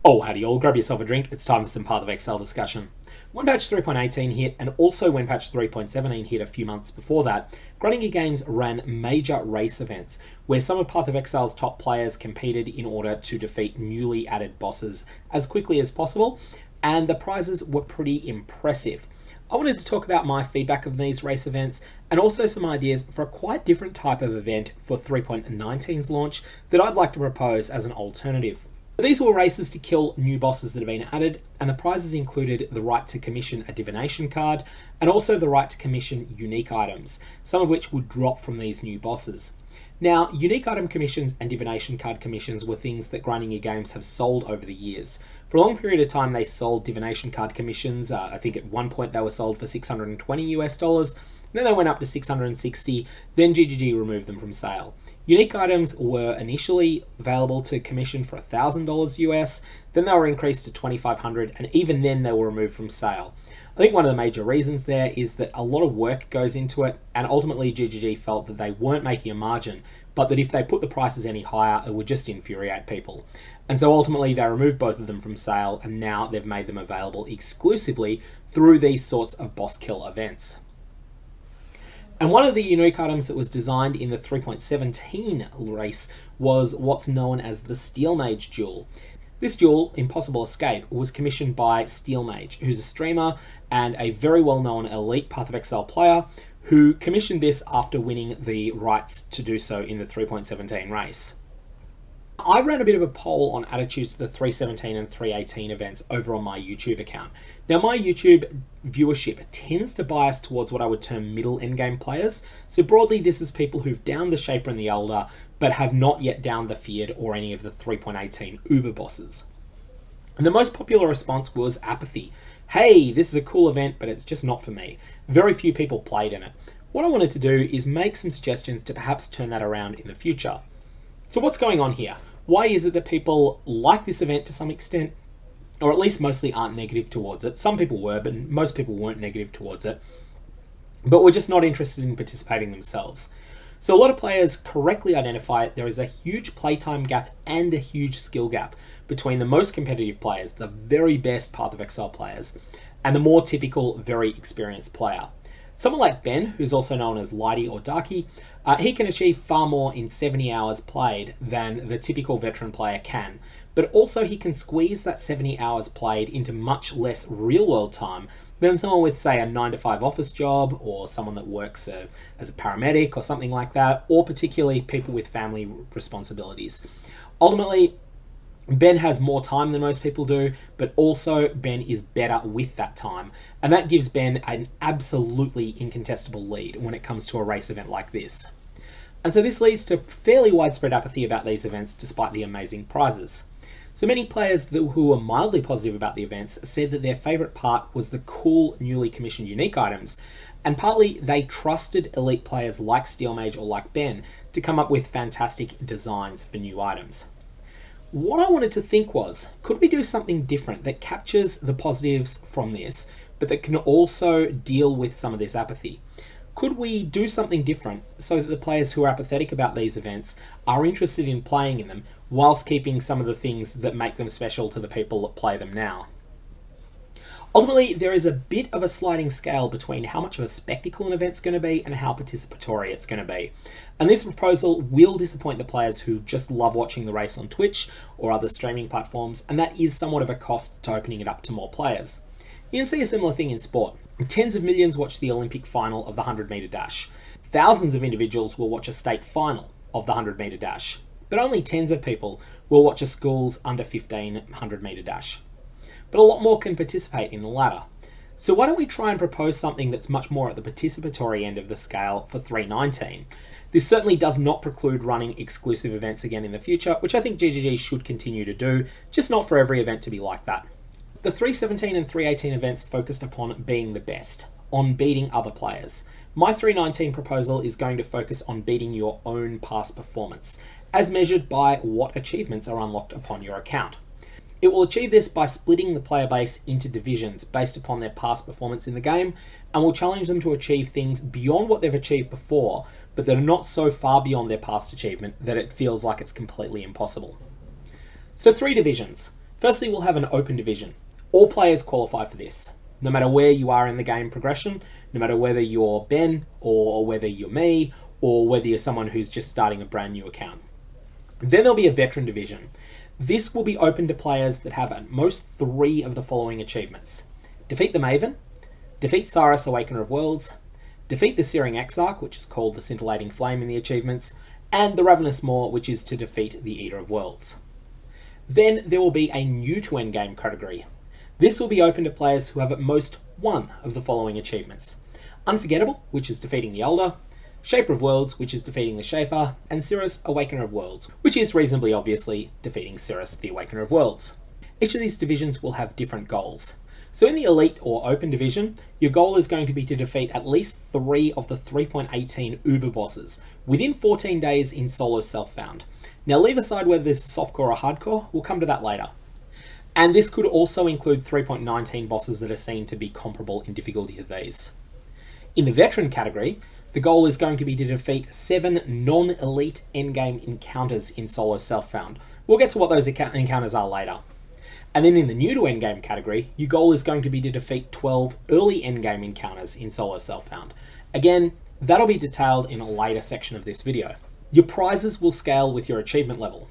Oh, howdy all, grab yourself a drink, it's time for some PathOfExile discussion. When patch 3.18 hit, and also when patch 3.17 hit a few months before that, Grunning Games ran major race events, where some of PathOfExile's top players competed in order to defeat newly added bosses as quickly as possible, and the prizes were pretty impressive. I wanted to talk about my feedback of these race events, and also some ideas for a quite different type of event for 3.19's launch that I'd like to propose as an alternative. These were races to kill new bosses that have been added, and the prizes included the right to commission a divination card, and also the right to commission unique items, some of which would drop from these new bosses. Now, unique item commissions and divination card commissions were things that Grinding Games have sold over the years. For a long period of time, they sold divination card commissions. I think at one point they were sold for $620 US. Then they went up to 660, then GGG removed them from sale. Unique items were initially available to commission for $1,000 US, then they were increased to $2,500, and even then they were removed from sale. I think one of the major reasons there is that a lot of work goes into it, and ultimately GGG felt that they weren't making a margin, but that if they put the prices any higher, it would just infuriate people. And so ultimately they removed both of them from sale, and now they've made them available exclusively through these sorts of boss kill events. And one of the unique items that was designed in the 3.17 race was what's known as the Steel Mage Duel. This duel, Impossible Escape, was commissioned by Steel Mage, who's a streamer and a very well-known elite PathOfExile player who commissioned this after winning the rights to do so in the 3.17 race. I ran a bit of a poll on attitudes to the 3.17 and 3.18 events over on my YouTube account. Now, my YouTube viewership tends to bias towards what I would term middle endgame players. So broadly, this is people who've downed the Shaper and the Elder, but have not yet downed the Feared or any of the 3.18 Uber bosses. And the most popular response was apathy. Hey, this is a cool event, but it's just not for me. Very few people played in it. What I wanted to do is make some suggestions to perhaps turn that around in the future. So what's going on here? Why is it that people like this event to some extent, or at least mostly aren't negative towards it? Some people were, but most people weren't negative towards it, but were just not interested in participating themselves. So a lot of players correctly identify there is a huge playtime gap and a huge skill gap between the most competitive players, the very best PathOfExile players, and the more typical, very experienced player. Someone like Ben, who's also known as Lighty or Darky, he can achieve far more in 70 hours played than the typical veteran player can, but also he can squeeze that 70 hours played into much less real-world time than someone with, say, a 9-to-5 office job, or someone that works as a paramedic or something like that, or particularly people with family responsibilities. Ultimately, Ben has more time than most people do, but also Ben is better with that time. And that gives Ben an absolutely incontestable lead when it comes to a race event like this. And so this leads to fairly widespread apathy about these events despite the amazing prizes. So many players who were mildly positive about the events said that their favourite part was the cool newly commissioned unique items, and partly they trusted elite players like Steel Mage or like Ben to come up with fantastic designs for new items. What I wanted to think was, could we do something different that captures the positives from this, but that can also deal with some of this apathy? Could we do something different so that the players who are apathetic about these events are interested in playing in them, whilst keeping some of the things that make them special to the people that play them now? Ultimately, there is a bit of a sliding scale between how much of a spectacle an event's going to be and how participatory it's going to be. And this proposal will disappoint the players who just love watching the race on Twitch or other streaming platforms, and that is somewhat of a cost to opening it up to more players. You can see a similar thing in sport. Tens of millions watch the Olympic final of the 100-metre dash. Thousands of individuals will watch a state final of the 100-metre dash, but only tens of people will watch a school's under 15 100-metre dash. But a lot more can participate in the latter. So why don't we try and propose something that's much more at the participatory end of the scale for 3.19? This certainly does not preclude running exclusive events again in the future, which I think GGG should continue to do, just not for every event to be like that. The 3.17 and 3.18 events focused upon being the best, on beating other players. My 3.19 proposal is going to focus on beating your own past performance, as measured by what achievements are unlocked upon your account. It will achieve this by splitting the player base into divisions based upon their past performance in the game, and will challenge them to achieve things beyond what they've achieved before, but that are not so far beyond their past achievement that it feels like it's completely impossible. So 3 divisions. Firstly, we'll have an open division. All players qualify for this. No matter where you are in the game progression, no matter whether you're Ben or whether you're me, or whether you're someone who's just starting a brand new account. Then there'll be a veteran division. This will be open to players that have at most 3 of the following achievements. Defeat the Maven, defeat Cyrus, Awakener of Worlds, defeat the Searing Exarch, which is called the Scintillating Flame in the achievements, and the Ravenous Maw, which is to defeat the Eater of Worlds. Then there will be a new to endgame category. This will be open to players who have at most 1 of the following achievements. Unforgettable, which is defeating the Elder, Shaper of Worlds, which is defeating the Shaper, and Cirrus, Awakener of Worlds, which is reasonably obviously defeating Cirrus, the Awakener of Worlds. Each of these divisions will have different goals. So in the Elite or Open division, your goal is going to be to defeat at least 3 of the 3.18 Uber bosses within 14 days in solo self-found. Now leave aside whether this is softcore or hardcore, we'll come to that later. And this could also include 3.19 bosses that are seen to be comparable in difficulty to these. In the Veteran category, the goal is going to be to defeat 7 non-elite endgame encounters in solo self-found. We'll get to what those encounters are later. And then in the new to endgame category, your goal is going to be to defeat 12 early endgame encounters in solo self-found. Again, that'll be detailed in a later section of this video. Your prizes will scale with your achievement level.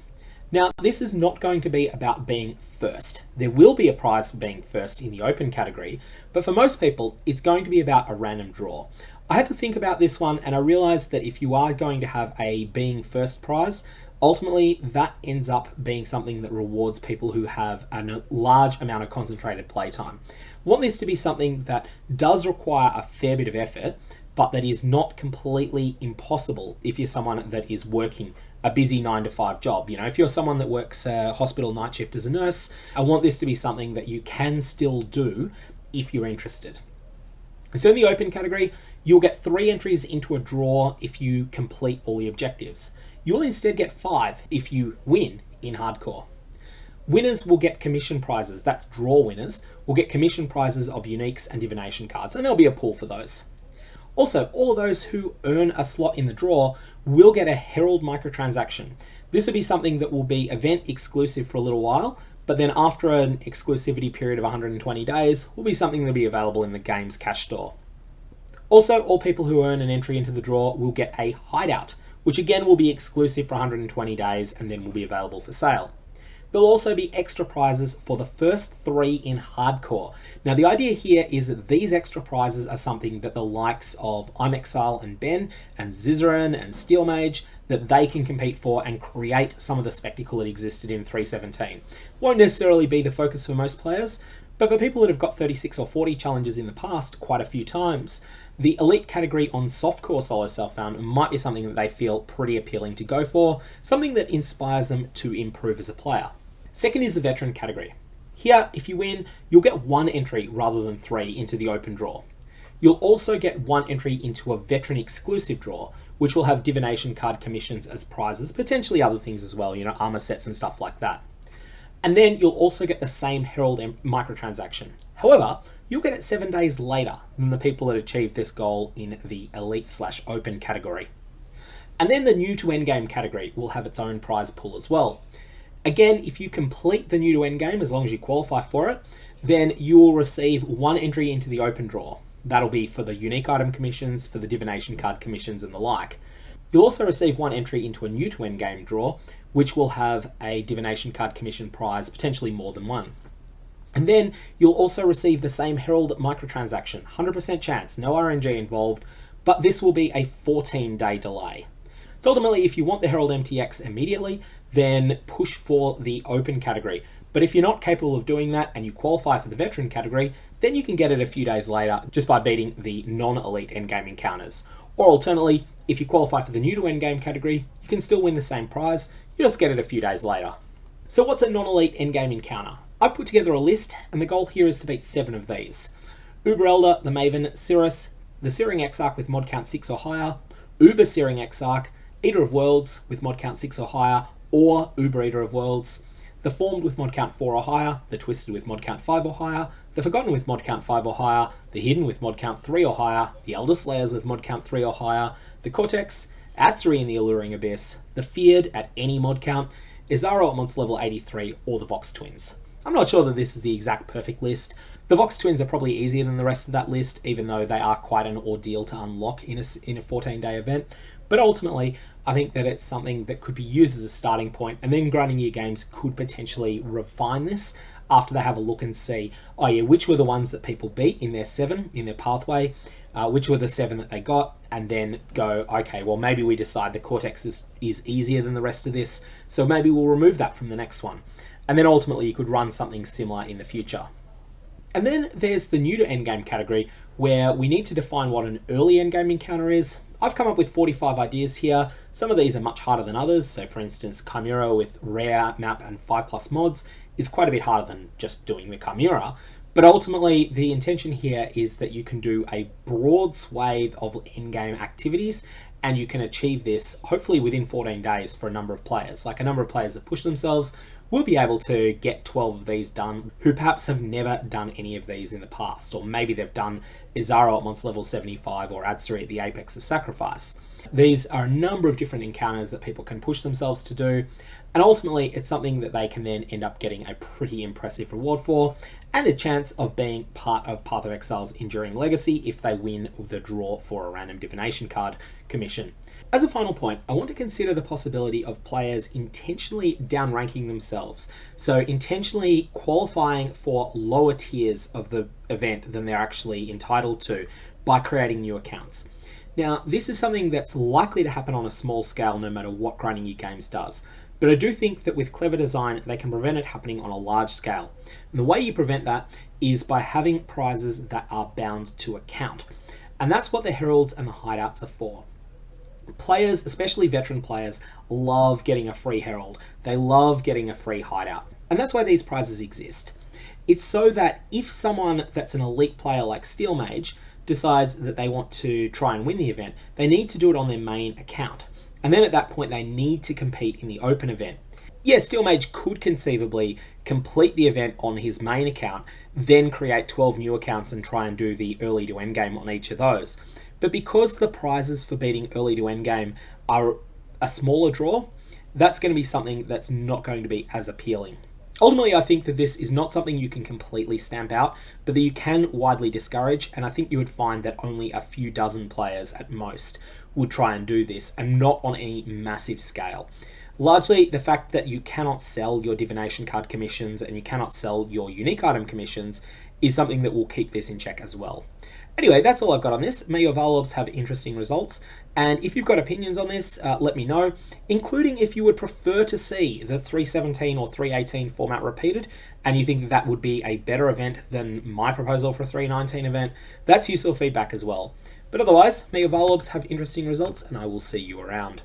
Now, this is not going to be about being first. There will be a prize for being first in the open category, but for most people, it's going to be about a random draw. I had to think about this one, and I realized that if you are going to have a being first prize, ultimately that ends up being something that rewards people who have a large amount of concentrated playtime. I want this to be something that does require a fair bit of effort, but that is not completely impossible if you're someone that is working a busy 9-to-5 job. You know, if you're someone that works a hospital night shift as a nurse, I want this to be something that you can still do if you're interested. So in the open category, you'll get 3 entries into a draw if you complete all the objectives. You will instead get 5 if you win in hardcore. Winners will get commission prizes, that's draw winners, will get commission prizes of uniques and divination cards, and there'll be a pool for those. Also, all of those who earn a slot in the draw will get a Herald microtransaction. This will be something that will be event exclusive for a little while, but then after an exclusivity period of 120 days, will be something that will be available in the game's cash store. Also, all people who earn an entry into the draw will get a hideout, which again will be exclusive for 120 days and then will be available for sale. There'll also be extra prizes for the first 3 in hardcore. Now the idea here is that these extra prizes are something that the likes of Exile and Ben and Zizaran and Steel Mage, that they can compete for and create some of the spectacle that existed in 3.17. Won't necessarily be the focus for most players, but for people that have got 36 or 40 challenges in the past quite a few times, the elite category on softcore solo self-found might be something that they feel pretty appealing to go for, something that inspires them to improve as a player. Second is the veteran category. Here, if you win, you'll get 1 entry rather than 3 into the open draw. You'll also get 1 entry into a veteran exclusive draw, which will have divination card commissions as prizes, potentially other things as well, you know, armor sets and stuff like that. And then you'll also get the same Herald microtransaction. However, you'll get it 7 days later than the people that achieved this goal in the elite/open category. And then the new to endgame category will have its own prize pool as well. Again, if you complete the new to endgame, as long as you qualify for it, then you will receive 1 entry into the open draw. That'll be for the unique item commissions, for the divination card commissions and the like. You'll also receive 1 entry into a new to endgame draw, which will have a divination card commission prize, potentially more than 1. And then you'll also receive the same Herald microtransaction, 100% chance, no RNG involved, but this will be a 14-day delay. So ultimately, if you want the Herald MTX immediately, then push for the open category. But if you're not capable of doing that and you qualify for the veteran category, then you can get it a few days later just by beating the non-elite endgame encounters. Or alternately, if you qualify for the new to endgame category, you can still win the same prize, you just get it a few days later. So what's a non-elite endgame encounter? I've put together a list, and the goal here is to beat 7 of these. Uber Elder, the Maven, Cirrus, the Searing Exarch with mod count 6 or higher, Uber Searing Exarch, Eater of Worlds with mod count 6 or higher, or Uber Eater of Worlds, the Formed with mod count 4 or higher, the Twisted with mod count 5 or higher, the Forgotten with mod count 5 or higher, the Hidden with mod count 3 or higher, the Elder Slayers with mod count 3 or higher, the Cortex, Atzuri in the Alluring Abyss, the Feared at any mod count, Izaro at monster level 83, or the Vox Twins. I'm not sure that this is the exact perfect list. The Vox Twins are probably easier than the rest of that list, even though they are quite an ordeal to unlock in a 14-day event. But ultimately, I think that it's something that could be used as a starting point, and then Grinding Gear Games could potentially refine this after they have a look and see, oh yeah, which were the ones that people beat in their 7, in their pathway, which were the 7 that they got, and then go, okay, well, maybe we decide the Cortex is easier than the rest of this, so maybe we'll remove that from the next one. And then ultimately you could run something similar in the future. And then there's the new to endgame category, where we need to define what an early endgame encounter is. I've come up with 45 ideas here. Some of these are much harder than others. So for instance, Chimera with rare map and 5+ mods is quite a bit harder than just doing the Chimera. But ultimately, the intention here is that you can do a broad swathe of endgame activities, and you can achieve this hopefully within 14 days for a number of players. Like a number of players that push themselves will be able to get 12 of these done, who perhaps have never done any of these in the past, or maybe they've done Izaro at monster level 75 or Adsari at the apex of sacrifice. These are a number of different encounters that people can push themselves to do, and ultimately it's something that they can then end up getting a pretty impressive reward for, and a chance of being part of PathOfExile's enduring legacy if they win the draw for a random divination card commission. As a final point, I want to consider the possibility of players intentionally downranking themselves, so intentionally qualifying for lower tiers of the event than they're actually entitled to by creating new accounts. Now, this is something that's likely to happen on a small scale no matter what Grinding Gear Games does, but I do think that with clever design they can prevent it happening on a large scale. And the way you prevent that is by having prizes that are bound to account. And that's what the Heralds and the Hideouts are for. Players, especially veteran players, love getting a free Herald. They love getting a free Hideout. And that's why these prizes exist. It's so that if someone that's an elite player like Steel Mage decides that they want to try and win the event, they need to do it on their main account. And then at that point, they need to compete in the open event. Yes, Steel Mage could conceivably complete the event on his main account, then create 12 new accounts and try and do the early to endgame on each of those. But because the prizes for beating early to endgame are a smaller draw, that's going to be something that's not going to be as appealing. Ultimately, I think that this is not something you can completely stamp out, but that you can widely discourage, and I think you would find that only a few dozen players at most would try and do this, and not on any massive scale. Largely, the fact that you cannot sell your divination card commissions and you cannot sell your unique item commissions is something that will keep this in check as well. Anyway, that's all I've got on this. May your Valobs have interesting results, and if you've got opinions on this, let me know, including if you would prefer to see the 317 or 318 format repeated, and you think that would be a better event than my proposal for a 319 event. That's useful feedback as well. But otherwise, may your Valobs have interesting results, and I will see you around.